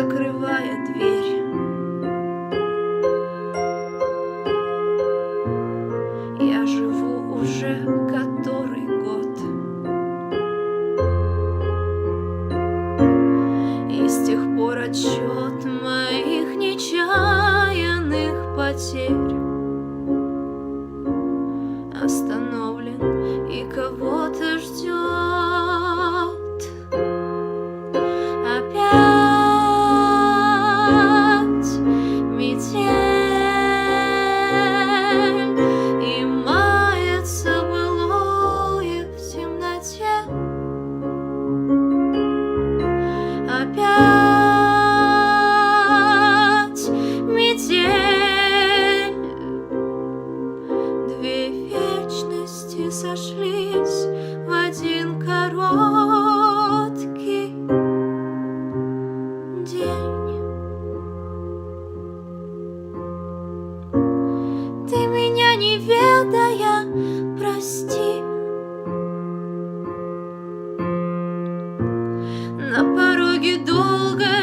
закрывая дверь. Я живу уже который год, и с тех пор отсчет моих нечаянных потерь остановлен и кого-то ждет. Опять метель, и мается былое в темноте. Опять метель, две вечности сошлись в один короткий день. Ты меня не ведая, прости. На пороге долго